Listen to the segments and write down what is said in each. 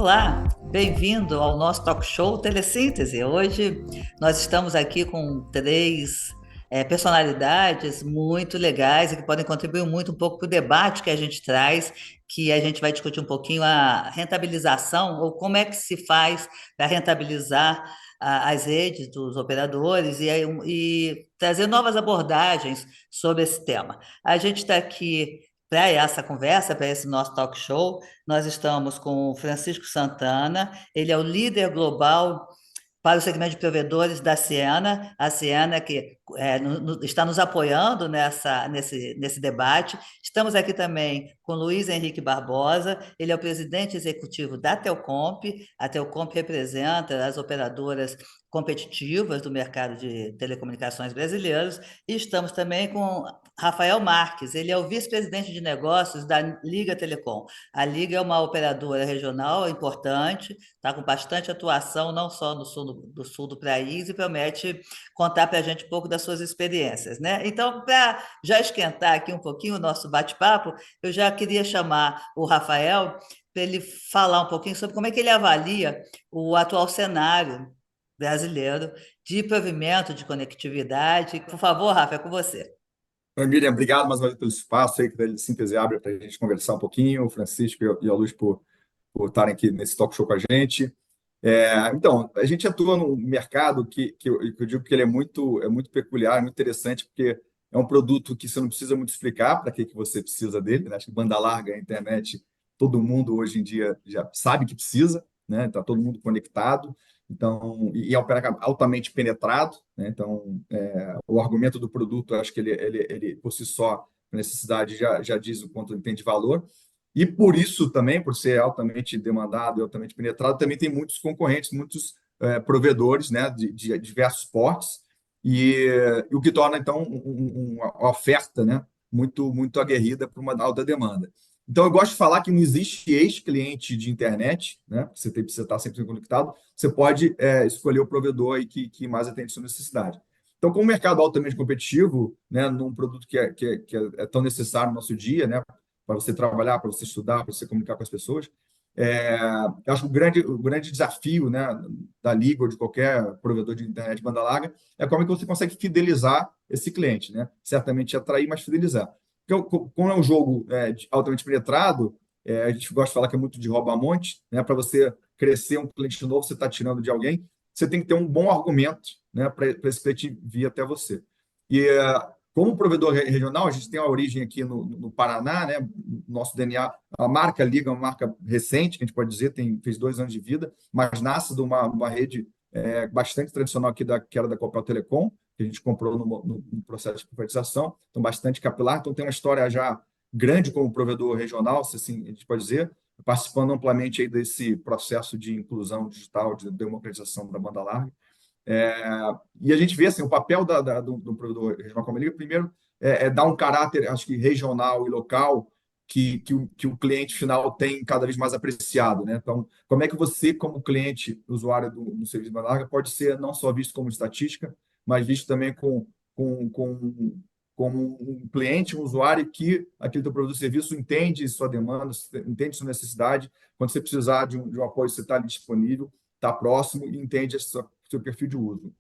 Olá, bem-vindo ao nosso talk show Telesíntese. Hoje nós estamos aqui com três personalidades muito legais e que podem contribuir muito um pouco para o debate que a gente traz, que a gente vai discutir um pouquinho a rentabilização ou como é que se faz para rentabilizar as redes dos operadores e trazer novas abordagens sobre esse tema. A gente está aqui para essa conversa, para esse nosso talk show. Nós estamos com o Francisco Santana, ele é o líder global para o segmento de provedores da Ciena, a Ciena que está nos apoiando nesse debate. Estamos aqui também com Luiz Henrique Barbosa, ele é o presidente executivo da Telcomp. A Telcomp representa as operadoras competitivas do mercado de telecomunicações brasileiros. E estamos também com Rafael Marques, ele é o vice-presidente de negócios da Liga Telecom. A Liga é uma operadora regional importante, está com bastante atuação, não só no sul do país, e promete contar para a gente um pouco das suas experiências, né? Então, para já esquentar aqui um pouquinho o nosso bate-papo, eu já queria chamar o Rafael para ele falar um pouquinho sobre como é que ele avalia o atual cenário brasileiro de provimento, de conectividade. Por favor, Rafa, é com você. Oi, Miriam, obrigado mais uma vez pelo espaço aí que a Síntese abre para a gente conversar um pouquinho, o Francisco e a Luz por estarem aqui nesse talk show com a gente. Então, a gente atua num mercado que eu digo que ele é muito peculiar, muito interessante, porque é um produto que você não precisa muito explicar para que você precisa dele, né? Acho que banda larga, internet, todo mundo hoje em dia já sabe que precisa, né? Está todo mundo conectado, então, e é altamente penetrado, né? Então, o argumento do produto, eu acho que ele por si só, a necessidade já diz o quanto ele tem de valor. E por isso também, por ser altamente demandado e altamente penetrado, também tem muitos concorrentes, muitos provedores, né, de diversos portes, e o que torna, então, uma oferta, né, muito aguerrida para uma alta demanda. Então, eu gosto de falar que não existe ex-cliente de internet, né, você precisa estar sempre conectado, você pode escolher o provedor aí que mais atende a sua necessidade. Então, com o mercado altamente competitivo, né, num produto que é tão necessário no nosso dia, né, para você trabalhar, para você estudar, para você comunicar com as pessoas. Eu acho que o grande desafio, né, da Liga ou de qualquer provedor de internet de banda larga é como é que você consegue fidelizar esse cliente, né? Certamente atrair, mas fidelizar. Porque, como é um jogo altamente penetrado, a gente gosta de falar que é muito de rouba-monte, né? Para você crescer um cliente novo, você está tirando de alguém, você tem que ter um bom argumento, né, para esse cliente vir até você. E como provedor regional, a gente tem a origem aqui no Paraná, né? Nosso DNA, a marca Liga é uma marca recente, que a gente pode dizer, fez 2 anos de vida, mas nasce de uma rede bastante tradicional aqui, que era da Copel Telecom, que a gente comprou no processo de privatização, então bastante capilar, então tem uma história já grande como provedor regional, se assim a gente pode dizer, participando amplamente aí desse processo de inclusão digital, de democratização da banda larga. É, e a gente vê assim, o papel do provedor regional como liga, primeiro, dar um caráter, acho que regional e local, que o cliente final tem cada vez mais apreciado, né? Então, como é que você, como cliente, usuário do serviço de banda larga, pode ser não só visto como estatística, mas visto também com, com, como um cliente, um usuário que aquele teu produto ou serviço entende sua demanda, entende sua necessidade, quando você precisar de um apoio, você está ali disponível, está próximo e entende seu perfil de uso.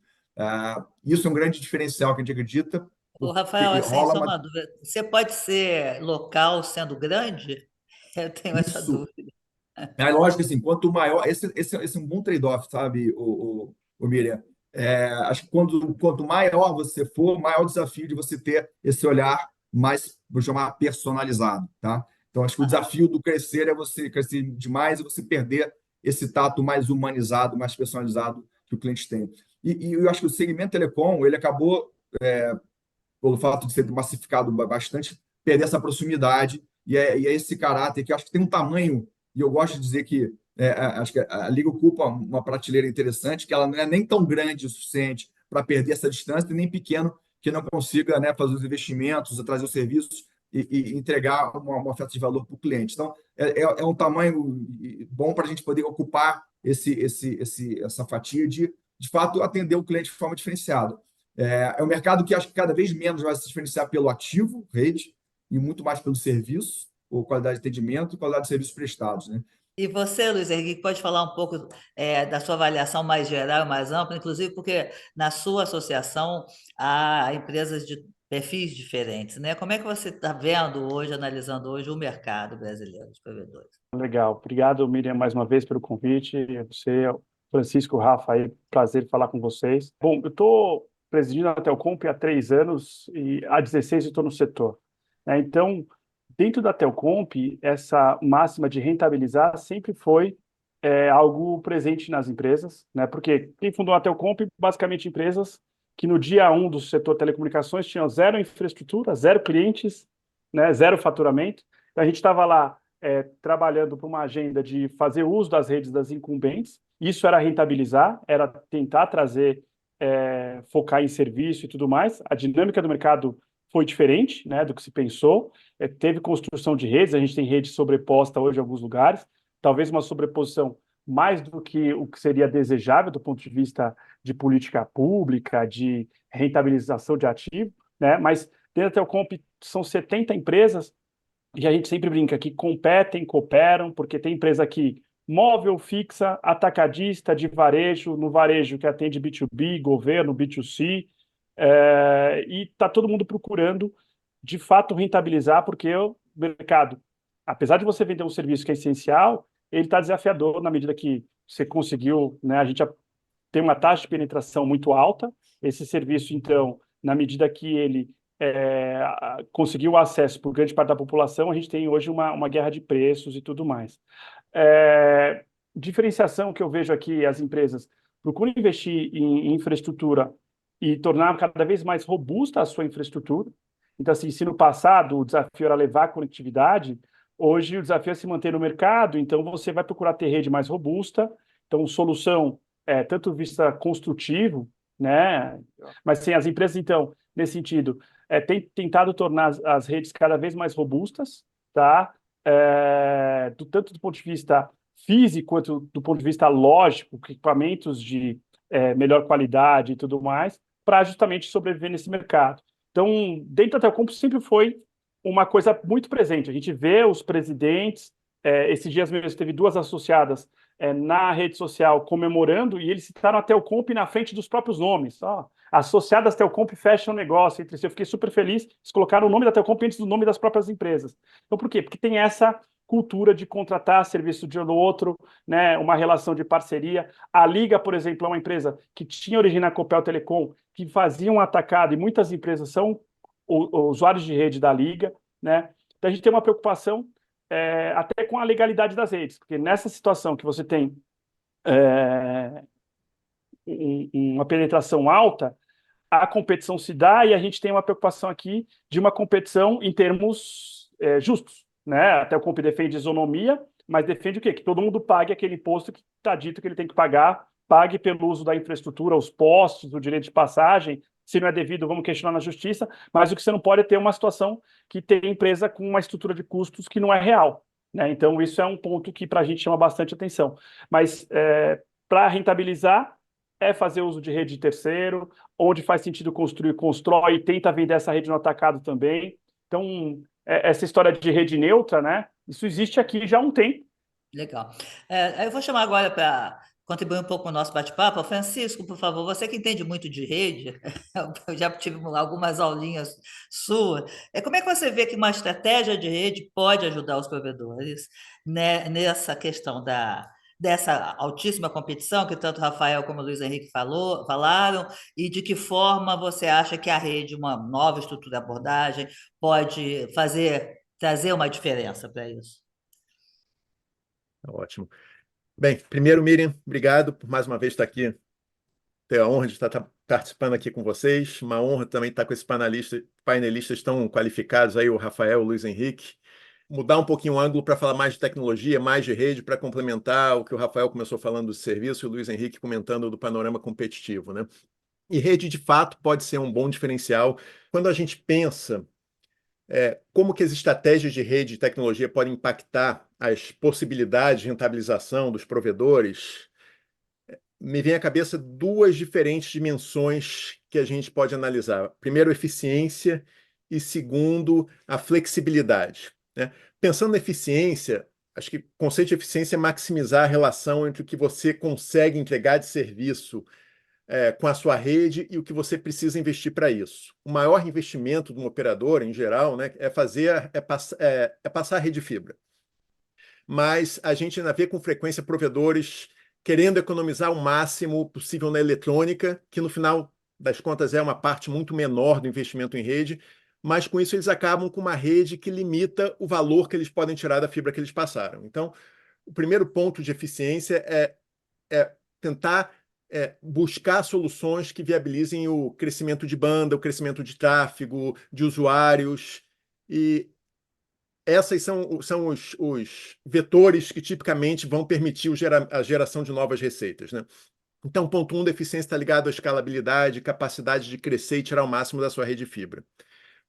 Isso é um grande diferencial que a gente acredita, Ô, Rafael, porque assim, rola só uma. uma dúvida. Você pode ser local sendo grande? Eu tenho essa Isso. dúvida. É lógico que assim, quanto maior. Esse é um bom trade-off, sabe, o Miriam? Acho que quanto maior você for, maior o desafio de você ter esse olhar mais, vou chamar, personalizado, tá? Então, acho que o Aham. desafio do crescer é você crescer demais e você perder esse tato mais humanizado, mais personalizado que o cliente tem. E eu acho que o segmento telecom, ele acabou, pelo fato de ser massificado bastante, perder essa proximidade e é esse caráter que eu acho que tem um tamanho, e eu gosto de dizer que acho que a Liga ocupa uma prateleira interessante, que ela não é nem tão grande o suficiente para perder essa distância, e nem pequeno que não consiga, né, fazer os investimentos, trazer os serviços e entregar uma oferta de valor para o cliente. Então, é um tamanho bom para a gente poder ocupar essa fatia de fato, atender o cliente de forma diferenciada. Um mercado que acho que cada vez menos vai se diferenciar pelo ativo, rede, e muito mais pelo serviço, ou qualidade de atendimento e qualidade de serviços prestados, né? E você, Luiz Henrique, pode falar um pouco da sua avaliação mais geral, mais ampla, inclusive porque na sua associação há empresas de perfis diferentes, né? Como é que você está vendo hoje, analisando hoje o mercado brasileiro de provedores? Legal. Obrigado, Miriam, mais uma vez pelo convite. Você, Francisco, Rafa, aí, prazer falar com vocês. Bom, eu estou presidindo a Telcomp há 3 anos e há 16 eu estou no setor. Então, dentro da Telcomp, essa máxima de rentabilizar sempre foi algo presente nas empresas, né? Porque quem fundou a Telcomp, basicamente empresas que no dia 1 do setor telecomunicações tinham zero infraestrutura, zero clientes, né? Zero faturamento. Então, a gente estava lá trabalhando para uma agenda de fazer uso das redes das incumbentes. Isso era rentabilizar, era tentar trazer, focar em serviço e tudo mais. A dinâmica do mercado foi diferente, né, do que se pensou. Teve construção de redes, a gente tem rede sobreposta hoje em alguns lugares, talvez uma sobreposição mais do que o que seria desejável do ponto de vista de política pública, de rentabilização de ativo, né? Mas dentro da Telcomp são 70 empresas e a gente sempre brinca que competem, cooperam, porque tem empresa aqui móvel, fixa, atacadista, de varejo, no varejo que atende B2B, governo, B2C, e está todo mundo procurando, de fato, rentabilizar, porque o mercado, apesar de você vender um serviço que é essencial, ele está desafiador na medida que você conseguiu, né, a gente tem uma taxa de penetração muito alta, esse serviço, então, na medida que ele conseguiu acesso por grande parte da população, a gente tem hoje uma guerra de preços e tudo mais. Diferenciação que eu vejo aqui, as empresas procuram investir em infraestrutura e tornar cada vez mais robusta a sua infraestrutura. Então, assim, se no passado o desafio era levar a conectividade, hoje o desafio é se manter no mercado, então você vai procurar ter rede mais robusta, então solução tanto vista construtivo, né? Mas sim, as empresas, então, nesse sentido, têm tentado tornar as redes cada vez mais robustas, tá? Tanto do ponto de vista físico quanto do ponto de vista lógico, equipamentos de melhor qualidade e tudo mais, para justamente sobreviver nesse mercado. Então, dentro da Telcom sempre foi uma coisa muito presente. A gente vê os presidentes, esses dias mesmo teve duas associadas na rede social comemorando, e eles citaram a Telcomp na frente dos próprios nomes. Associadas Telcomp fecham um negócio entre si. Eu fiquei super feliz. Eles colocaram o nome da Telcomp antes do nome das próprias empresas. Então, por quê? Porque tem essa cultura de contratar serviço de um do outro, né, uma relação de parceria. A Liga, por exemplo, é uma empresa que tinha origem na Copel Telecom, que fazia um atacado, e muitas empresas são usuários de rede da Liga, né? Então, a gente tem uma preocupação até com a legalidade das redes, porque nessa situação que você tem uma penetração alta, a competição se dá e a gente tem uma preocupação aqui de uma competição em termos justos, né? Até o Comp defende isonomia, mas defende o quê? Que todo mundo pague aquele imposto que está dito que ele tem que pagar, pague pelo uso da infraestrutura, os postos, o direito de passagem. Se não é devido, vamos questionar na justiça, mas o que você não pode é ter uma situação que tem empresa com uma estrutura de custos que não é real, né? Então, isso é um ponto que para a gente chama bastante atenção. Mas para rentabilizar, fazer uso de rede de terceiro, onde faz sentido construir, constrói, e tenta vender essa rede no atacado também. Então, essa história de rede neutra, né? Isso existe aqui já há um tempo. Legal. Eu vou chamar agora para contribuir um pouco com o nosso bate-papo. Francisco, por favor, você que entende muito de rede, eu já tive algumas aulinhas suas. Como é que você vê que uma estratégia de rede pode ajudar os provedores, né, nessa questão dessa altíssima competição que tanto o Rafael como o Luiz Henrique falaram, e de que forma você acha que a rede, uma nova estrutura de abordagem, pode trazer uma diferença para isso? Ótimo. Bem, primeiro, Miriam, obrigado por mais uma vez estar aqui. Ter a honra de estar participando aqui com vocês. Uma honra também estar com esses painelistas tão qualificados aí, o Rafael, o Luiz Henrique. Mudar um pouquinho o ângulo para falar mais de tecnologia, mais de rede, para complementar o que o Rafael começou falando do serviço e o Luiz Henrique comentando do panorama competitivo, né? E rede, de fato, pode ser um bom diferencial. Quando a gente pensa como que as estratégias de rede e tecnologia podem impactar as possibilidades de rentabilização dos provedores, me vem à cabeça duas diferentes dimensões que a gente pode analisar. Primeiro, eficiência e segundo, a flexibilidade, né? Pensando na eficiência, acho que o conceito de eficiência é maximizar a relação entre o que você consegue entregar de serviço com a sua rede e o que você precisa investir para isso. O maior investimento de um operador, em geral, né, é passar a rede fibra. Mas a gente ainda vê com frequência provedores querendo economizar o máximo possível na eletrônica, que no final das contas é uma parte muito menor do investimento em rede, mas com isso eles acabam com uma rede que limita o valor que eles podem tirar da fibra que eles passaram. Então, o primeiro ponto de eficiência é tentar buscar soluções que viabilizem o crescimento de banda, o crescimento de tráfego, de usuários, e essas são os vetores que tipicamente vão permitir a geração de novas receitas, né? Então, ponto 1 da eficiência está ligado à escalabilidade, capacidade de crescer e tirar o máximo da sua rede fibra.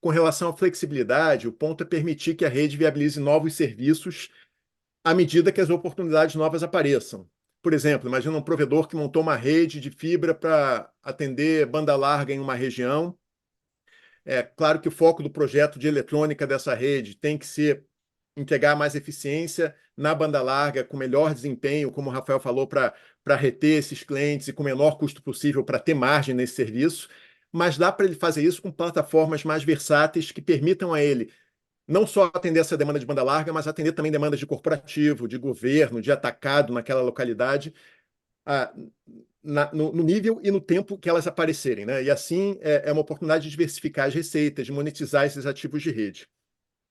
Com relação à flexibilidade, o ponto é permitir que a rede viabilize novos serviços à medida que as oportunidades novas apareçam. Por exemplo, imagina um provedor que montou uma rede de fibra para atender banda larga em uma região. É claro que o foco do projeto de eletrônica dessa rede tem que ser entregar mais eficiência na banda larga, com melhor desempenho, como o Rafael falou, para reter esses clientes e com o menor custo possível para ter margem nesse serviço. Mas dá para ele fazer isso com plataformas mais versáteis que permitam a ele não só atender essa demanda de banda larga, mas atender também demandas de corporativo, de governo, de atacado naquela localidade, no nível e no tempo que elas aparecerem, né? E assim é uma oportunidade de diversificar as receitas, de monetizar esses ativos de rede.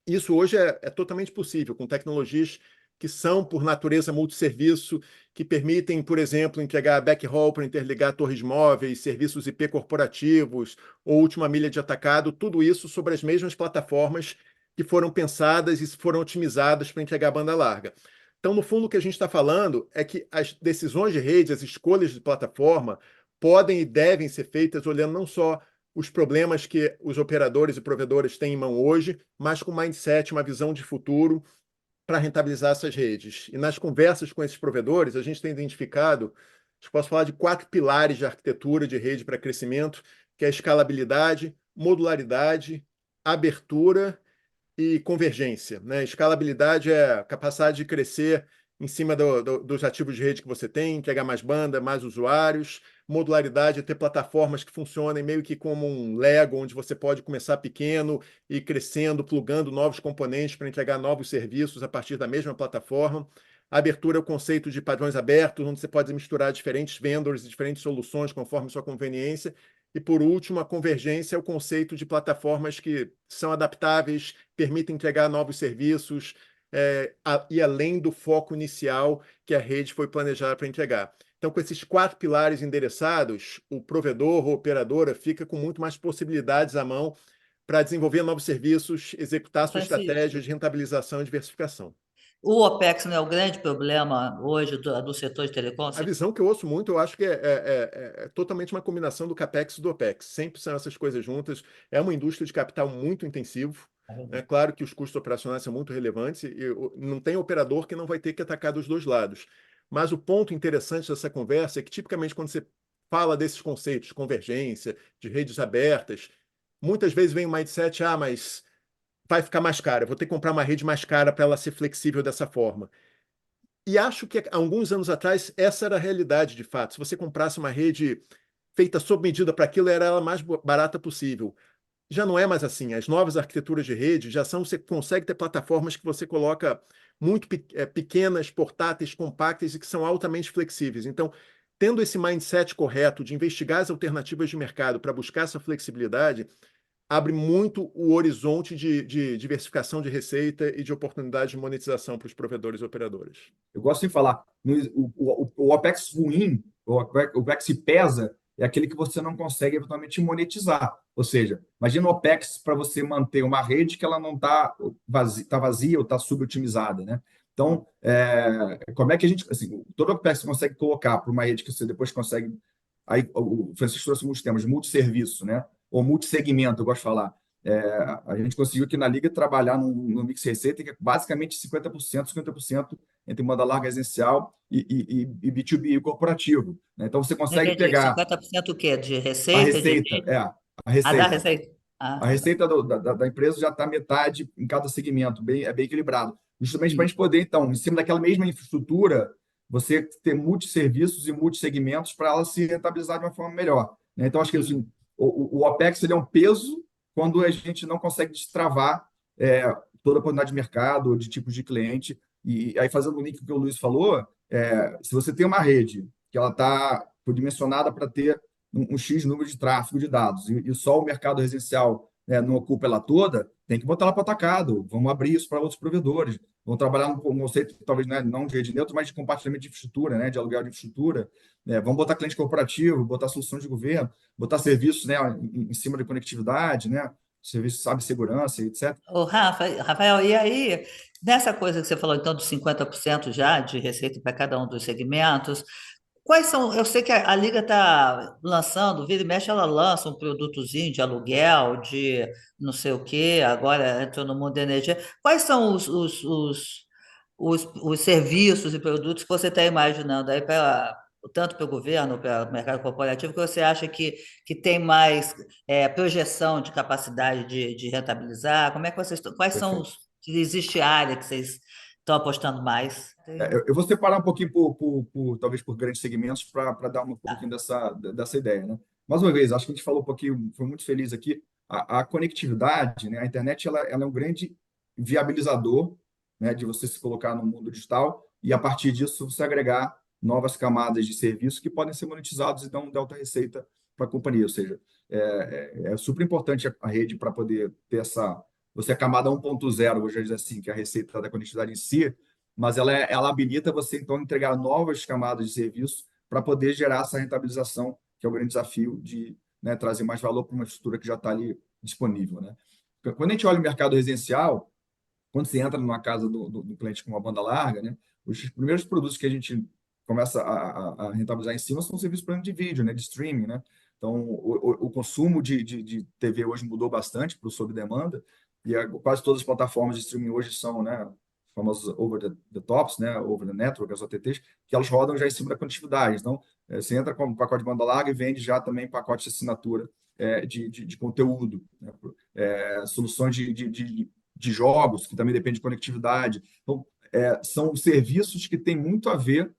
Isso hoje é totalmente possível, com tecnologias que são, por natureza, multisserviço, que permitem, por exemplo, entregar backhaul para interligar torres móveis, serviços IP corporativos ou última milha de atacado, tudo isso sobre as mesmas plataformas que foram pensadas e foram otimizadas para entregar banda larga. Então, no fundo, o que a gente está falando é que as decisões de rede, as escolhas de plataforma, podem e devem ser feitas olhando não só os problemas que os operadores e provedores têm em mão hoje, mas com mindset, uma visão de futuro para rentabilizar essas redes. E nas conversas com esses provedores, a gente tem identificado, acho que posso falar de 4 pilares de arquitetura de rede para crescimento, que é a escalabilidade, modularidade, abertura e convergência, né? Escalabilidade é a capacidade de crescer em cima dos ativos de rede que você tem, entregar mais banda, mais usuários. Modularidade é ter plataformas que funcionem meio que como um Lego, onde você pode começar pequeno e ir crescendo, plugando novos componentes para entregar novos serviços a partir da mesma plataforma. A abertura é o conceito de padrões abertos, onde você pode misturar diferentes vendors e diferentes soluções conforme sua conveniência. E, por último, a convergência é o conceito de plataformas que são adaptáveis, permitem entregar novos serviços, e além do foco inicial que a rede foi planejada para entregar. Então, com esses 4 pilares endereçados, o provedor ou operadora fica com muito mais possibilidades à mão para desenvolver novos serviços, executar sua estratégia de rentabilização e diversificação. O OPEX não é o grande problema hoje do setor de telecom? A visão que eu ouço muito, eu acho que é totalmente uma combinação do CAPEX e do OPEX. Sempre são essas coisas juntas. É uma indústria de capital muito intensivo. É claro que os custos operacionais são muito relevantes e não tem operador que não vai ter que atacar dos dois lados. Mas o ponto interessante dessa conversa é que, tipicamente, quando você fala desses conceitos, convergência, de redes abertas, muitas vezes vem o mindset, mas vai ficar mais caro, eu vou ter que comprar uma rede mais cara para ela ser flexível dessa forma. E acho que há alguns anos atrás essa era a realidade de fato. Se você comprasse uma rede feita sob medida para aquilo, era ela mais barata possível. Já não é mais assim. As novas arquiteturas de rede já são, você consegue ter plataformas que você coloca muito pequenas, portáteis, compactas e que são altamente flexíveis. Então, tendo esse mindset correto de investigar as alternativas de mercado para buscar essa flexibilidade, abre muito o horizonte de diversificação de receita e de oportunidade de monetização para os provedores e operadoras. Eu gosto de falar, o OPEX ruim, o OPEX que pesa, é aquele que você não consegue eventualmente monetizar. Ou seja, imagina o OPEX para você manter uma rede que ela não está vazia ou está subotimizada, né? Então, como é que a gente, assim, todo OPEX você consegue colocar para uma rede que você depois consegue, aí o Francisco trouxe muitos temas, multisserviço, né? Ou multissegmento, eu gosto de falar. A gente conseguiu aqui na Liga trabalhar no mix receita que é basicamente 50% entre banda larga residencial e B2B corporativo, né? Então, você consegue pegar 50% o quê? De a receita? receita, a Da receita. receita. A receita da empresa já está metade em cada segmento, é bem equilibrado. justamente para a gente poder, então, em cima daquela mesma infraestrutura, você ter multisserviços e multissegmentos para ela se rentabilizar de uma forma melhor, né? Então, acho que assim, o OPEX ele é um peso quando a gente não consegue destravar toda a oportunidade de mercado, de tipos de cliente. E aí, fazendo o link que o Luiz falou, se você tem uma rede que ela está dimensionada para ter um X número de tráfego de dados e só o mercado residencial não ocupa ela toda, tem que botar ela para atacado. Vamos abrir isso para outros provedores. Vamos trabalhar um conceito, talvez não de rede neutra, mas de compartilhamento de infraestrutura, né, de aluguel de infraestrutura. Vamos botar cliente corporativo, botar soluções de governo, botar serviços, né, em cima de conectividade, né, serviços de cibersegurança, etc. Rafael, e aí, nessa coisa que você falou, então, dos 50% já de receita para cada um dos segmentos, quais são? Eu sei que a Liga está lançando, vira e mexe, ela lança um produtozinho de aluguel, de não sei o quê, agora entrou no mundo da energia. Quais são os serviços e produtos que você está imaginando aí para tanto para o governo, para o mercado corporativo, que você acha que tem mais projeção de capacidade de rentabilizar? Como é que vocês estão? Quais são Perfeito. os. Se existe área que vocês estão apostando mais? Eu vou separar um pouquinho talvez por grandes segmentos para dar um pouquinho dessa ideia, né? Mais uma vez, acho que a gente falou um pouquinho, foi muito feliz aqui. A conectividade, né? A internet ela é um grande viabilizador, né? De você se colocar no mundo digital e a partir disso você agregar novas camadas de serviço que podem ser monetizados e dar um delta receita para a companhia. Ou seja, é super importante a rede para poder ter você é a camada 1.0, vou já dizer assim, que é a receita da conectividade em si, mas ela habilita você, então, a entregar novas camadas de serviço para poder gerar essa rentabilização, que é o grande desafio de, né, trazer mais valor para uma estrutura que já está ali disponível, né? Quando a gente olha o mercado residencial, quando você entra numa casa do cliente com uma banda larga, né, os primeiros produtos que a gente começa a rentabilizar em cima são os serviços, por exemplo, de vídeo, né, de streaming, né? Então, o consumo de TV hoje mudou bastante para o sob demanda, e quase todas as plataformas de streaming hoje são, né, famosas over the tops, né, over the network, as OTTs, que elas rodam já em cima da conectividade. Então, você entra com um pacote de banda larga e vende já também pacote de assinatura de conteúdo, né, soluções de jogos, que também depende de conectividade. Então, são serviços que têm muito a ver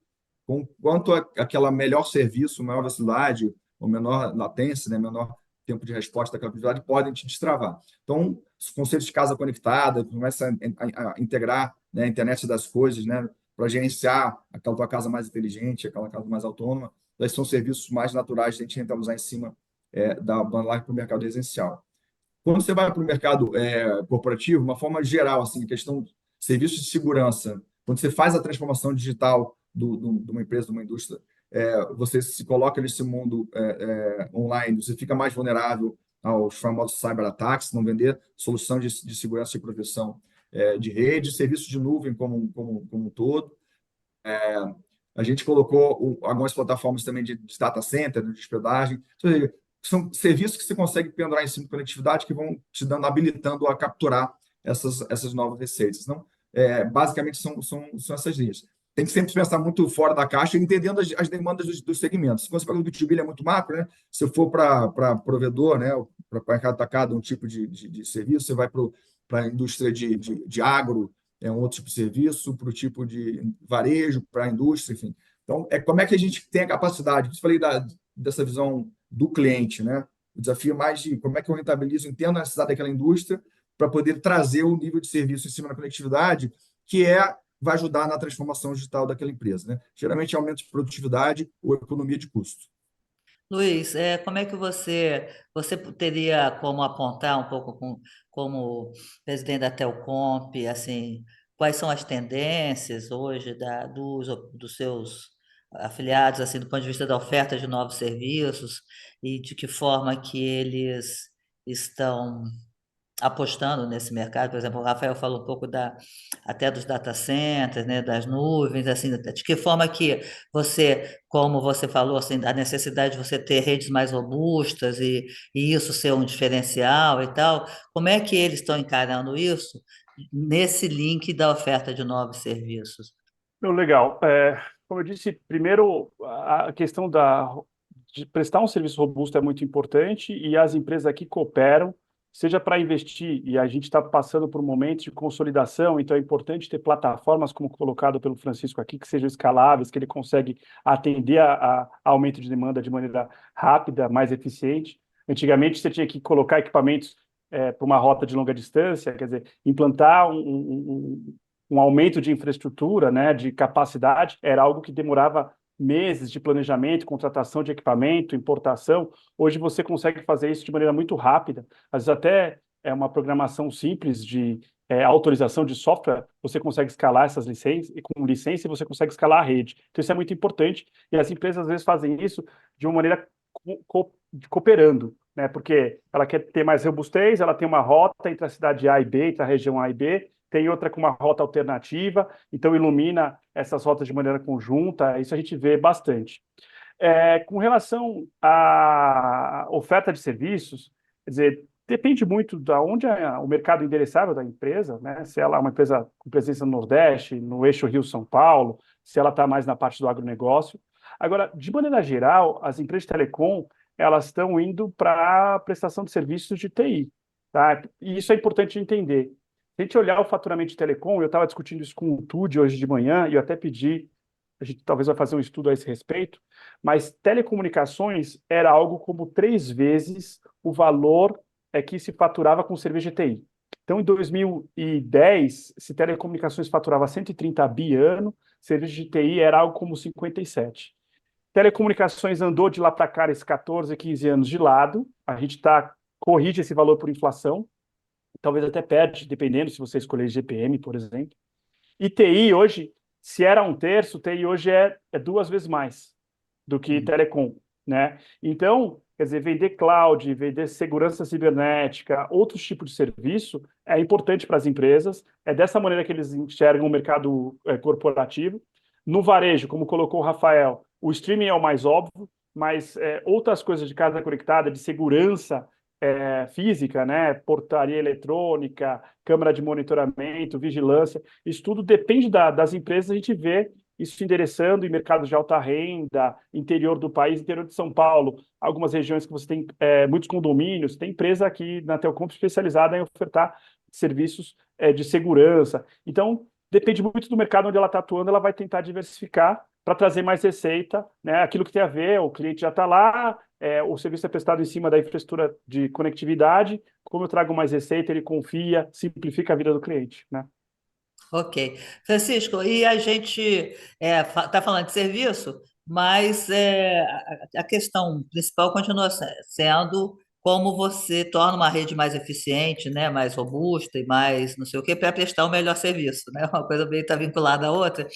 com quanto aquela melhor serviço, maior velocidade, ou menor latência, né, menor tempo de resposta daquela atividade, podem te destravar. Então, os conceitos de casa conectada, começa a integrar, né, a internet das coisas, né, para gerenciar aquela tua casa mais inteligente, aquela casa mais autônoma. Esses são serviços mais naturais de a gente tentar usar em cima da banda larga para o mercado residencial. Quando você vai para o mercado corporativo, uma forma geral, assim, questão de serviços de segurança, quando você faz a transformação digital de uma empresa, de uma indústria, você se coloca nesse mundo online, você fica mais vulnerável aos famosos cyberataques, não vender solução de segurança e proteção de rede, serviços de nuvem como um todo. A gente colocou algumas plataformas também de data center, de hospedagem. São serviços que você consegue pendurar em cima de conectividade que vão te habilitando a capturar essas novas receitas. Então, basicamente, são essas linhas. Tem que sempre pensar muito fora da caixa, entendendo as demandas dos segmentos. Quando você fala do B2B, é muito macro, né? Se eu for para provedor, né, para mercado atacado, um tipo de serviço, você vai para a indústria de agro, um outro tipo de serviço, para o tipo de varejo, para a indústria, enfim. Então, como é que a gente tem a capacidade? Eu falei dessa visão do cliente, né? O desafio é mais de como é que eu rentabilizo, entendo a necessidade daquela indústria para poder trazer o nível de serviço em cima da conectividade, que vai ajudar na transformação digital daquela empresa, né? Geralmente aumento de produtividade ou economia de custo. Luiz, como é que você teria como apontar um pouco como presidente da Telcomp, assim, quais são as tendências hoje dos seus afiliados, assim, do ponto de vista da oferta de novos serviços e de que forma que eles estão apostando nesse mercado? Por exemplo, o Rafael falou um pouco até dos data centers, né, das nuvens, assim, de que forma que você, como você falou, assim, a necessidade de você ter redes mais robustas e isso ser um diferencial e tal, como é que eles estão encarando isso nesse link da oferta de novos serviços? Legal. Como eu disse, primeiro, a questão de prestar um serviço robusto é muito importante e as empresas aqui cooperam seja para investir, e a gente está passando por um momento de consolidação, então é importante ter plataformas, como colocado pelo Francisco aqui, que sejam escaláveis, que ele consegue atender a aumento de demanda de maneira rápida, mais eficiente. Antigamente, você tinha que colocar equipamentos para uma rota de longa distância, quer dizer, implantar um aumento de infraestrutura, né, de capacidade, era algo que demorava meses de planejamento, contratação de equipamento, importação. Hoje você consegue fazer isso de maneira muito rápida, às vezes até é uma programação simples de autorização de software, você consegue escalar essas licenças, e com licença você consegue escalar a rede. Então isso é muito importante, e as empresas às vezes fazem isso de uma maneira cooperando, né? Porque ela quer ter mais robustez, ela tem uma rota entre a cidade A e B, entre a região A e B, tem outra com uma rota alternativa, então ilumina essas rotas de maneira conjunta, isso a gente vê bastante. Com relação à oferta de serviços, quer dizer, depende muito de onde é o mercado endereçável da empresa, né? Se ela é uma empresa com presença no Nordeste, no eixo Rio-São Paulo, se ela está mais na parte do agronegócio. Agora, de maneira geral, as empresas de telecom, elas estão indo para a prestação de serviços de TI, tá? E isso é importante entender. Se a gente olhar o faturamento de telecom, eu estava discutindo isso com o Tude hoje de manhã, e eu até pedi, a gente talvez vai fazer um estudo a esse respeito, mas telecomunicações era algo como 3 vezes o valor que se faturava com serviço de TI. Então, em 2010, se telecomunicações faturava 130 bi ano, serviço de TI era algo como 57. Telecomunicações andou de lá para cá, esses 14, 15 anos de lado, a gente corrige esse valor por inflação, talvez até perde, dependendo se você escolher GPM, por exemplo. E TI hoje, se era 1/3, TI hoje é 2 vezes mais do que telecom, né? Então, quer dizer, vender cloud, vender segurança cibernética, outros tipos de serviço é importante para as empresas, é dessa maneira que eles enxergam o mercado corporativo. No varejo, como colocou o Rafael, o streaming é o mais óbvio, mas outras coisas de casa conectada, de segurança física, né? Portaria eletrônica, câmera de monitoramento, vigilância, isso tudo depende das empresas, a gente vê isso se endereçando em mercados de alta renda, interior do país, interior de São Paulo, algumas regiões que você tem muitos condomínios, tem empresa aqui na Telcom especializada em ofertar serviços de segurança. Então, depende muito do mercado onde ela está atuando, ela vai tentar diversificar para trazer mais receita, né? Aquilo que tem a ver, o cliente já está lá, o serviço é prestado em cima da infraestrutura de conectividade, como eu trago mais receita, ele confia, simplifica a vida do cliente, né? Ok. Francisco, e a gente está falando de serviço, mas a questão principal continua sendo como você torna uma rede mais eficiente, né, mais robusta e mais não sei o quê, para prestar o melhor serviço, né? Uma coisa bem está vinculada à outra.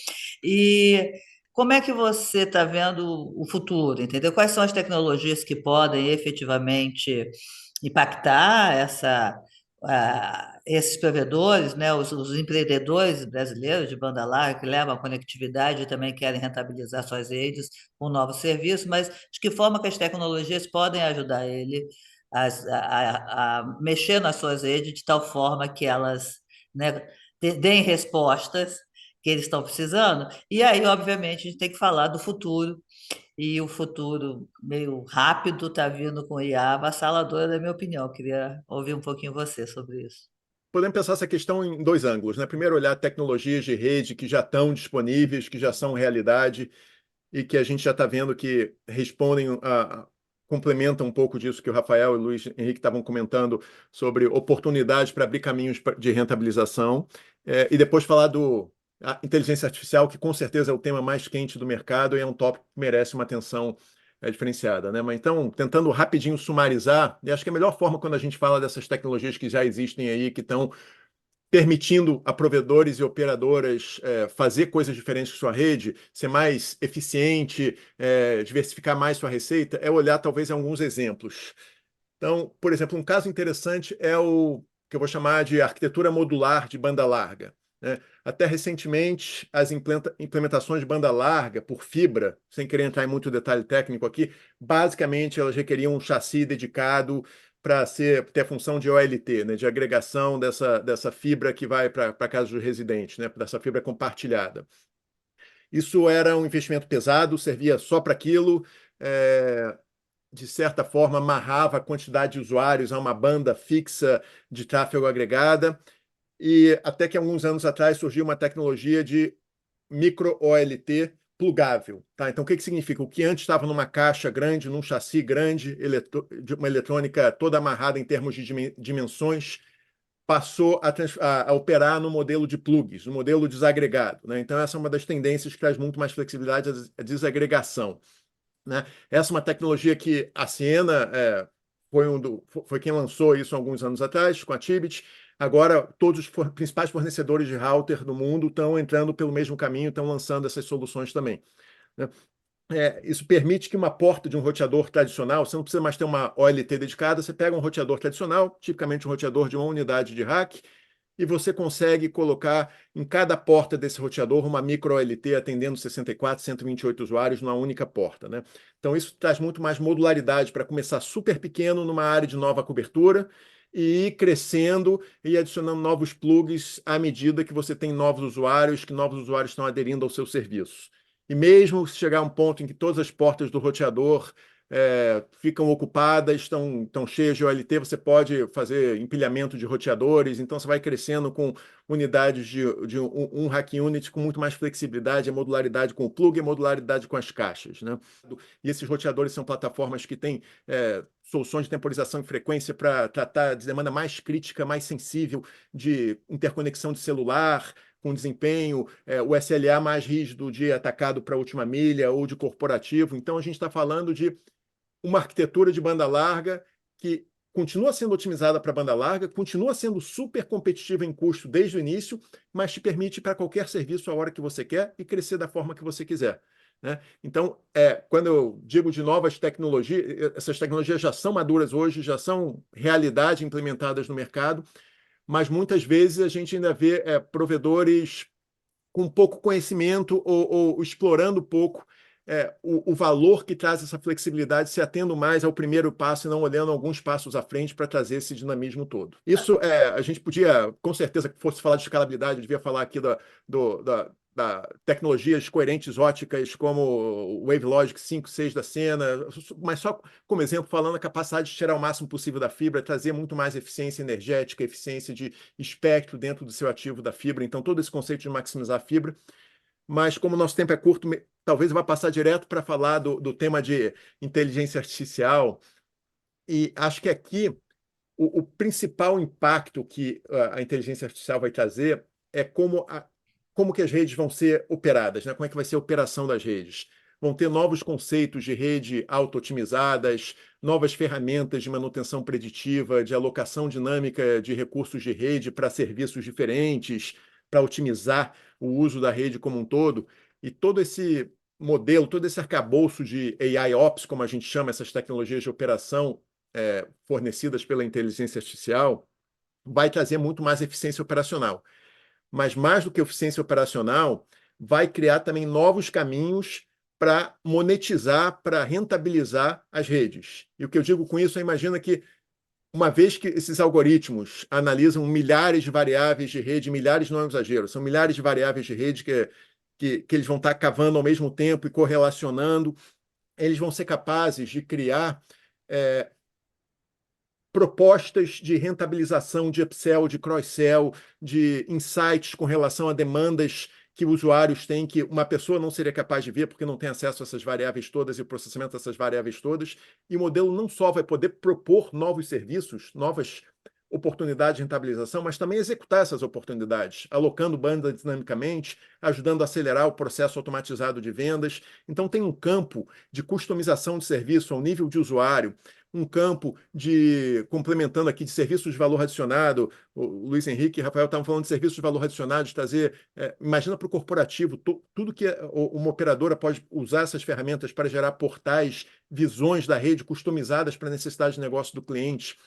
E como é que você está vendo o futuro, entendeu? Quais são as tecnologias que podem efetivamente impactar esses provedores, né, os empreendedores brasileiros de banda larga que levam a conectividade e também querem rentabilizar suas redes com novos serviços, mas de que forma que as tecnologias podem ajudar ele a mexer nas suas redes de tal forma que elas, né, deem respostas que eles estão precisando. E aí, obviamente, a gente tem que falar do futuro, e o futuro meio rápido está vindo com IA avassaladora, na minha opinião. Eu queria ouvir um pouquinho você sobre isso. Podemos pensar essa questão em 2 ângulos, né? Primeiro, olhar tecnologias de rede que já estão disponíveis, que já são realidade e que a gente já está vendo que respondem complementam um pouco disso que o Rafael e o Luiz Henrique estavam comentando sobre oportunidades para abrir caminhos de rentabilização. E depois falar a inteligência artificial, que com certeza é o tema mais quente do mercado e é um tópico que merece uma atenção diferenciada, né? Mas então, tentando rapidinho sumarizar, e acho que a melhor forma quando a gente fala dessas tecnologias que já existem aí, que estão permitindo a provedores e operadoras fazer coisas diferentes com sua rede, ser mais eficiente, diversificar mais sua receita, é olhar talvez alguns exemplos. Então, por exemplo, um caso interessante é o que eu vou chamar de arquitetura modular de banda larga, né? Até recentemente, as implementações de banda larga por fibra, sem querer entrar em muito detalhe técnico aqui, basicamente elas requeriam um chassi dedicado para ter a função de OLT, né, de agregação dessa fibra que vai para a casa do residente, né, dessa fibra compartilhada. Isso era um investimento pesado, servia só para aquilo, de certa forma, amarrava a quantidade de usuários a uma banda fixa de tráfego agregada, e até que alguns anos atrás surgiu uma tecnologia de micro OLT plugável. Tá? Então, o que significa? O que antes estava numa caixa grande, num chassi grande, de uma eletrônica toda amarrada em termos de dimensões, passou a operar no modelo de plugs, no modelo desagregado. Né? Então, essa é uma das tendências que traz muito mais flexibilidade, a desagregação. Né? Essa é uma tecnologia que a Ciena foi quem lançou isso alguns anos atrás, com a Tibit. Agora, todos os principais fornecedores de router do mundo estão entrando pelo mesmo caminho, estão lançando essas soluções também. Né? Isso permite que uma porta de um roteador tradicional, você não precisa mais ter uma OLT dedicada, você pega um roteador tradicional, tipicamente um roteador de uma unidade de rack, e você consegue colocar em cada porta desse roteador uma micro OLT atendendo 64, 128 usuários numa única porta. Né? Então, isso traz muito mais modularidade para começar super pequeno numa área de nova cobertura e ir crescendo e adicionando novos plugs à medida que você tem novos usuários, que novos usuários estão aderindo ao seu serviço. E mesmo se chegar a um ponto em que todas as portas do roteador ficam ocupadas, estão cheias de OLT, você pode fazer empilhamento de roteadores, então você vai crescendo com unidades de um rack unit com muito mais flexibilidade, a modularidade com o plug e a modularidade com as caixas. Né? E esses roteadores são plataformas que têm soluções de temporização e frequência para tratar de demanda mais crítica, mais sensível de interconexão de celular, com desempenho, o SLA mais rígido de atacado para a última milha ou de corporativo. Então, a gente está falando de uma arquitetura de banda larga que continua sendo otimizada para banda larga, continua sendo super competitiva em custo desde o início, mas te permite para qualquer serviço a hora que você quer e crescer da forma que você quiser. Né? Então, quando eu digo de novas tecnologias, essas tecnologias já são maduras hoje, já são realidade implementadas no mercado, mas muitas vezes a gente ainda vê provedores com pouco conhecimento ou explorando pouco o valor que traz essa flexibilidade, se atendo mais ao primeiro passo e não olhando alguns passos à frente para trazer esse dinamismo todo. Isso a gente podia, com certeza, que fosse falar de escalabilidade, eu devia falar aqui da tecnologias coerentes óticas como o WaveLogic 5, 6 da Ciena, mas só como exemplo, falando a capacidade de tirar o máximo possível da fibra, trazer muito mais eficiência energética, eficiência de espectro dentro do seu ativo da fibra. Então, todo esse conceito de maximizar a fibra. Mas, como o nosso tempo é curto, talvez eu vá passar direto para falar do tema de inteligência artificial. E acho que aqui o principal impacto que a inteligência artificial vai trazer é como que as redes vão ser operadas, né? Como é que vai ser a operação das redes. Vão ter novos conceitos de rede auto-otimizadas, novas ferramentas de manutenção preditiva, de alocação dinâmica de recursos de rede para serviços diferentes, para otimizar o uso da rede como um todo. E todo esse modelo, todo esse arcabouço de AI Ops, como a gente chama essas tecnologias de operação fornecidas pela inteligência artificial, vai trazer muito mais eficiência operacional. Mas mais do que eficiência operacional, vai criar também novos caminhos para monetizar, para rentabilizar as redes. E o que eu digo com isso, imagina que uma vez que esses algoritmos analisam milhares de variáveis de rede, milhares não é um exagero, são milhares de variáveis de rede que eles vão estar cavando ao mesmo tempo e correlacionando, eles vão ser capazes de criar propostas de rentabilização, de upsell, de cross-sell, de insights com relação a demandas que usuários têm, que uma pessoa não seria capaz de ver porque não tem acesso a essas variáveis todas e o processamento dessas variáveis todas. E o modelo não só vai poder propor novos serviços, novas oportunidades de rentabilização, mas também executar essas oportunidades, alocando banda dinamicamente, ajudando a acelerar o processo automatizado de vendas. Então, tem um campo de customização de serviço ao nível de usuário, um campo de, complementando aqui, de serviços de valor adicionado. O Luiz Henrique e Rafael estavam falando de serviços de valor adicionado, de trazer, imagina para o corporativo, tudo que uma operadora pode usar essas ferramentas para gerar portais, visões da rede customizadas para a necessidade de negócio do cliente,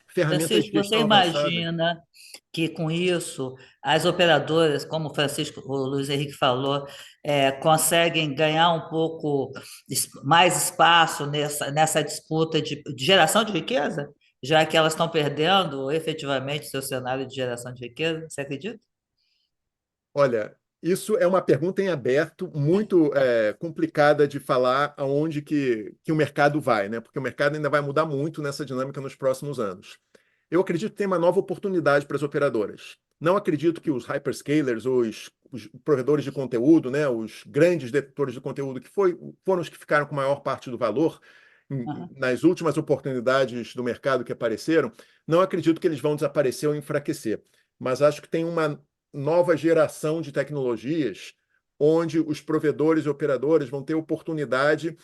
ferramentas de Francisco, você gestão avançada. imagina que com isso as operadoras, como o Luiz Henrique falou, conseguem ganhar um pouco mais espaço nessa disputa de geração de riqueza, já que elas estão perdendo efetivamente seu cenário de geração de riqueza? Você acredita? Olha, Isso é uma pergunta em aberto, muito complicada de falar aonde que o mercado vai, né? Porque o mercado ainda vai mudar muito nessa dinâmica nos próximos anos. Eu acredito que tem uma nova oportunidade para as operadoras. Não acredito que os hyperscalers, os provedores de conteúdo, né, os grandes detentores de conteúdo, foram os que ficaram com a maior parte do valor Uhum. nas últimas oportunidades do mercado que apareceram, não acredito que eles vão desaparecer ou enfraquecer. Mas acho que tem uma nova geração de tecnologias onde os provedores e operadores vão ter oportunidade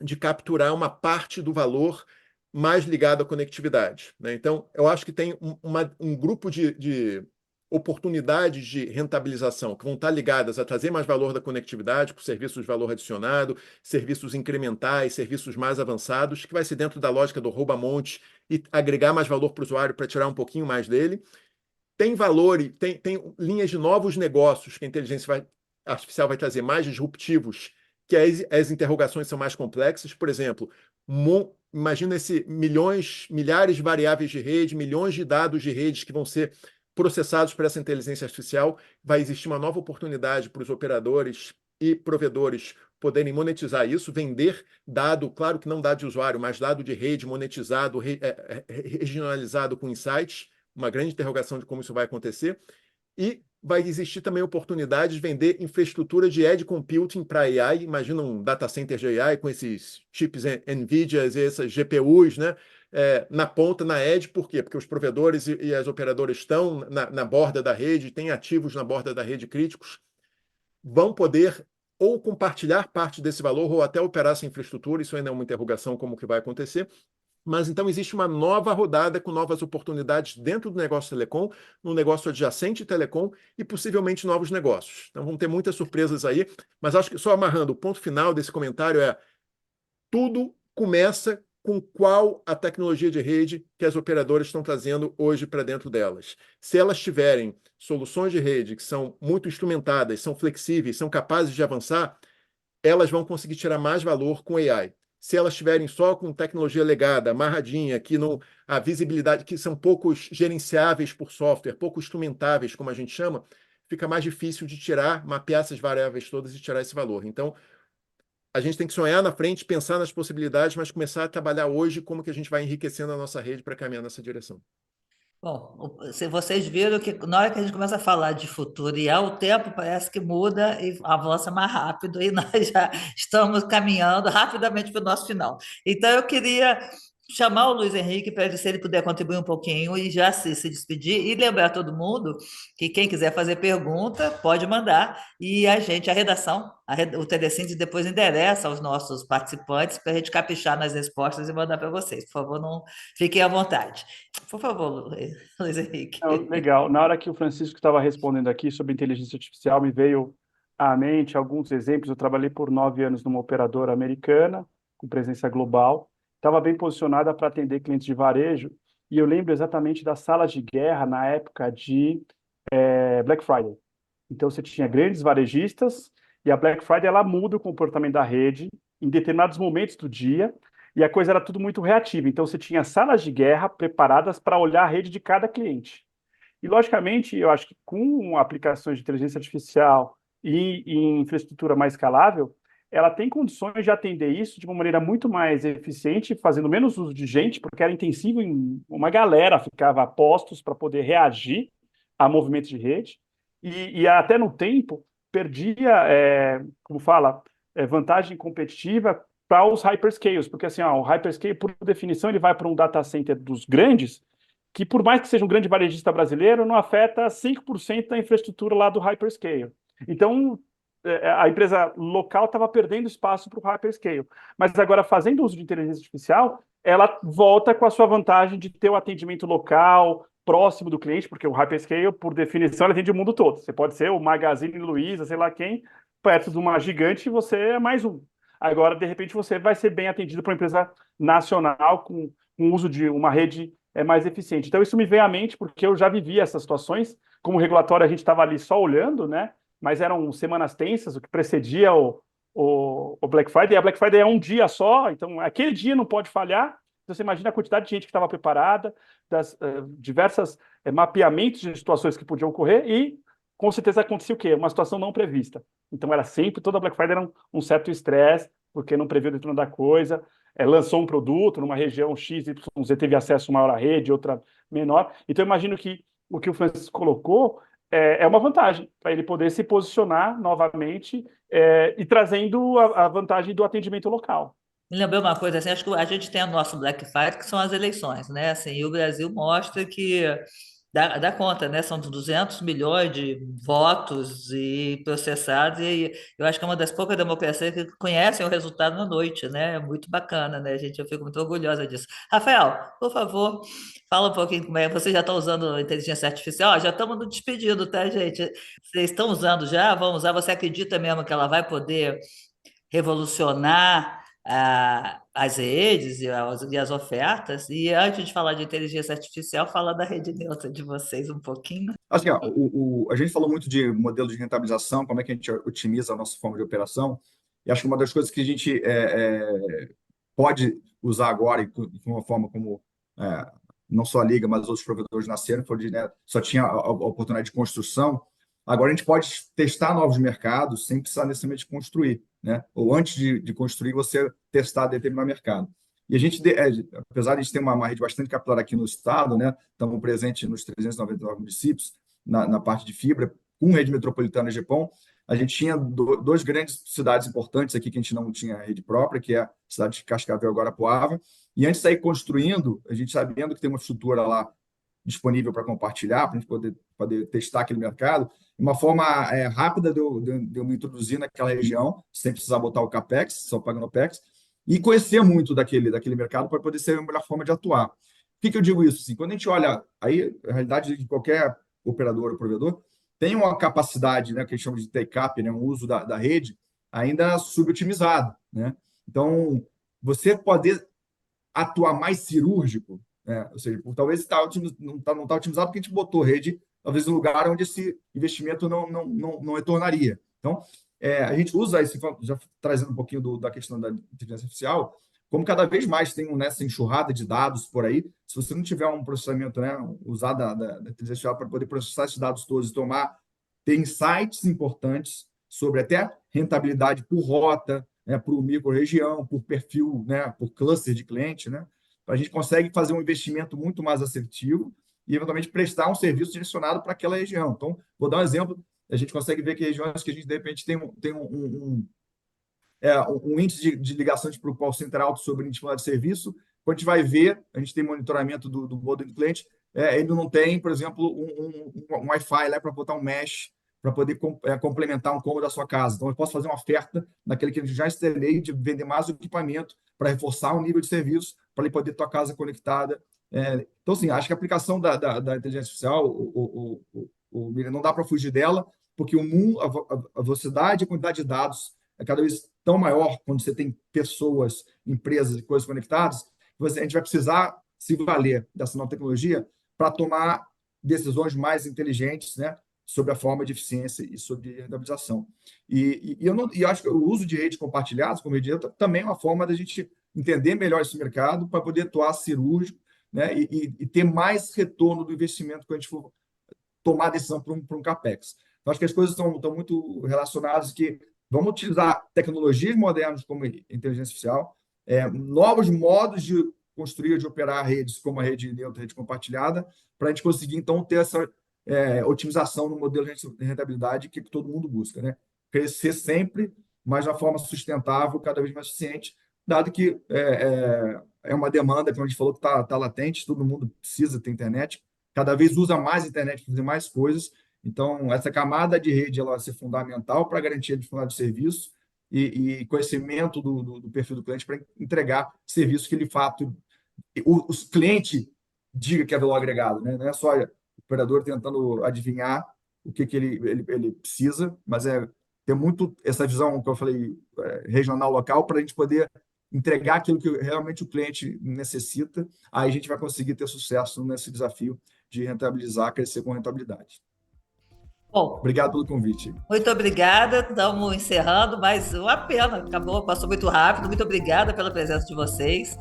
de capturar uma parte do valor mais ligado à conectividade, né? Então, eu acho que tem um grupo de oportunidades de rentabilização que vão estar ligadas a trazer mais valor da conectividade, com serviços de valor adicionado, serviços incrementais, serviços mais avançados, que vai ser dentro da lógica do rouba-monte e agregar mais valor para o usuário para tirar um pouquinho mais dele. Tem valor e tem linhas de novos negócios que a inteligência artificial vai trazer mais disruptivos, que as interrogações são mais complexas. Por exemplo, imagina milhares de variáveis de rede, milhões de dados de redes que vão ser processados por essa inteligência artificial. Vai existir uma nova oportunidade para os operadores e provedores poderem monetizar isso, vender dado, claro que não dado de usuário, mas dado de rede monetizado, regionalizado com insights, uma grande interrogação de como isso vai acontecer. E vai existir também oportunidade de vender infraestrutura de edge computing para AI. Imagina um data center de AI com esses chips NVIDIA e essas GPUs, né? Na ponta, na edge. Por quê? Porque os provedores e as operadoras estão na borda da rede, têm ativos na borda da rede críticos, vão poder ou compartilhar parte desse valor ou até operar essa infraestrutura. Isso ainda é uma interrogação como que vai acontecer. Mas então existe uma nova rodada com novas oportunidades dentro do negócio telecom, no negócio adjacente telecom e possivelmente novos negócios. Então vão ter muitas surpresas aí, mas acho que só amarrando, o ponto final desse comentário é: tudo começa com qual a tecnologia de rede que as operadoras estão trazendo hoje para dentro delas. Se elas tiverem soluções de rede que são muito instrumentadas, são flexíveis, são capazes de avançar, elas vão conseguir tirar mais valor com AI. Se elas estiverem só com tecnologia legada, amarradinha, que não, a visibilidade, que são poucos gerenciáveis por software, pouco instrumentáveis, como a gente chama, fica mais difícil de tirar, mapear essas variáveis todas e tirar esse valor. Então, a gente tem que sonhar na frente, pensar nas possibilidades, mas começar a trabalhar hoje como que a gente vai enriquecendo a nossa rede para caminhar nessa direção. Bom, se vocês viram que na hora que a gente começa a falar de futuro e o tempo parece que muda e avança mais rápido e nós já estamos caminhando rapidamente para o nosso final. Então eu queria chamar o Luiz Henrique para ele, se ele puder contribuir um pouquinho e já se despedir e lembrar todo mundo que quem quiser fazer pergunta pode mandar e a redação, o Telecine depois endereça aos nossos participantes para a gente caprichar nas respostas e mandar para vocês. Por favor, não fiquem à vontade. Por favor, Luiz Henrique. Legal. Na hora que o Francisco estava respondendo aqui sobre inteligência artificial, me veio à mente alguns exemplos. Eu trabalhei por 9 anos numa operadora americana, com presença global. Estava bem posicionada para atender clientes de varejo, e eu lembro exatamente das salas de guerra na época de Black Friday. Então, você tinha grandes varejistas, e a Black Friday ela muda o comportamento da rede em determinados momentos do dia, e a coisa era tudo muito reativa. Então, você tinha salas de guerra preparadas para olhar a rede de cada cliente. E, logicamente, eu acho que com aplicações de inteligência artificial e infraestrutura mais escalável, ela tem condições de atender isso de uma maneira muito mais eficiente, fazendo menos uso de gente, porque era intensivo em uma galera ficava a postos para poder reagir a movimentos de rede, e até no tempo perdia, como fala, vantagem competitiva para os hyperscales, porque assim, o hyperscale, por definição, ele vai para um data center dos grandes, que por mais que seja um grande varejista brasileiro, não afeta 5% da infraestrutura lá do hyperscale. Então, a empresa local estava perdendo espaço para o hyperscale. Mas agora, fazendo uso de inteligência artificial, ela volta com a sua vantagem de ter o atendimento local, próximo do cliente, porque o hyperscale, por definição, ele atende o mundo todo. Você pode ser o Magazine Luiza, sei lá quem, perto de uma gigante, você é mais um. Agora, de repente, você vai ser bem atendido por uma empresa nacional com o uso de uma rede mais eficiente. Então, isso me veio à mente, porque eu já vivi essas situações. Como regulatório, a gente estava ali só olhando, né? Mas eram semanas tensas, o que precedia o Black Friday. A Black Friday é um dia só, então aquele dia não pode falhar. Então, você imagina a quantidade de gente que estava preparada, das diversas mapeamentos de situações que podiam ocorrer, e com certeza acontecia o quê? Uma situação não prevista. Então era sempre, toda Black Friday era um certo estresse, porque não previu determinada coisa, lançou um produto numa região X, Y, Z, teve acesso maior à rede, outra menor. Então eu imagino que o que o Francisco colocou é uma vantagem para ele poder se posicionar novamente e trazendo a vantagem do atendimento local. Me lembrou uma coisa assim, acho que a gente tem o nosso Black Friday, que são as eleições, né? Assim, e o Brasil mostra que dá conta, né? São 200 milhões de votos e processados, e eu acho que é uma das poucas democracias que conhecem o resultado na noite, né? É muito bacana, né, gente? Eu fico muito orgulhosa disso. Rafael, por favor, fala um pouquinho como é. Vocês já estão usando inteligência artificial? Ó, já estamos no despedido, tá, gente? Vocês estão usando já? Vão usar? Você acredita mesmo que ela vai poder revolucionar as redes e as ofertas? E antes de falar de inteligência artificial, fala da rede neutra de vocês um pouquinho. Acho que ó, a gente falou muito de modelo de rentabilização, como é que a gente otimiza a nossa forma de operação, e acho que uma das coisas que a gente pode usar agora, e de uma forma como não só a Liga, mas outros provedores nasceram, foi né, só tinha a oportunidade de construção. Agora a gente pode testar novos mercados sem precisar necessariamente construir, né? Ou antes de construir, você testar determinado mercado. E a gente, apesar de a gente ter uma rede bastante capilar aqui no estado, né? Estamos presentes nos 399 municípios, na parte de fibra, com rede metropolitana de GPON, a gente tinha duas grandes cidades importantes aqui que a gente não tinha rede própria, que é a cidade de Cascavel e Guarapuava. E antes de sair construindo, a gente sabendo que tem uma estrutura lá disponível para compartilhar, para a gente poder testar aquele mercado, uma forma rápida de eu me introduzir naquela região, sem precisar botar o CAPEX, só pagando o OPEX, e conhecer muito daquele mercado para poder ser a melhor forma de atuar. Por que eu digo isso? Assim, quando a gente olha, aí a realidade de qualquer operador ou provedor tem uma capacidade, né, que a gente chama de take-up, né, um uso da rede, ainda subotimizado, né? Então, você poder atuar mais cirúrgico, ou seja, talvez não está otimizado porque a gente botou rede, talvez no lugar onde esse investimento não retornaria. Então, a gente usa isso, já trazendo um pouquinho da questão da inteligência artificial, como cada vez mais tem essa enxurrada de dados por aí, se você não tiver um processamento, né, usar da inteligência artificial para poder processar esses dados todos e ter insights importantes sobre até rentabilidade por rota, né, por micro-região, por perfil, né, por cluster de cliente, né, a gente consegue fazer um investimento muito mais assertivo e, eventualmente, prestar um serviço direcionado para aquela região. Então, vou dar um exemplo, a gente consegue ver que regiões que a gente, de repente, tem um índice de ligação para o call center alto sobre disponibilidade de serviço. Quando a gente vai ver, a gente tem monitoramento do modelo do cliente, ele não tem, por exemplo, um Wi-Fi lá para botar um mesh para poder complementar um cômodo da sua casa. Então, eu posso fazer uma oferta naquele que eu já instalei de vender mais o equipamento para reforçar o nível de serviço, para ele poder ter a casa conectada. Então, assim, acho que a aplicação da inteligência artificial, não dá para fugir dela, porque o mundo, a velocidade e a quantidade de dados é cada vez tão maior quando você tem pessoas, empresas e coisas conectadas, a gente vai precisar se valer dessa nova tecnologia para tomar decisões mais inteligentes, né, sobre a forma de eficiência e sobre rentabilização. Eu acho que o uso de redes compartilhadas, como rede neutra, também é uma forma da gente entender melhor esse mercado para poder atuar cirúrgico, né, e ter mais retorno do investimento quando a gente for tomar a decisão para um CAPEX. Então, acho que as coisas estão muito relacionadas, que vamos utilizar tecnologias modernas como inteligência artificial, novos modos de construir, de operar redes, como a rede neutra, a rede compartilhada, para a gente conseguir, então, ter essa otimização no modelo de rentabilidade que todo mundo busca, né? Crescer sempre, mas de uma forma sustentável, cada vez mais eficiente, dado que é uma demanda, como a gente falou, que está latente, todo mundo precisa ter internet, cada vez usa mais internet para fazer mais coisas. Então, essa camada de rede ela vai ser fundamental para garantir a disponibilidade de serviço e conhecimento do perfil do cliente para entregar serviço que, de fato, o cliente diga que é valor agregado, né? Não é só o operador tentando adivinhar o que ele precisa, mas ter muito essa visão, que eu falei, regional, local, para a gente poder entregar aquilo que realmente o cliente necessita. Aí a gente vai conseguir ter sucesso nesse desafio de rentabilizar, crescer com rentabilidade. Bom, obrigado pelo convite. Muito obrigada, estamos encerrando, mas uma pena, acabou, passou muito rápido. Muito obrigada pela presença de vocês.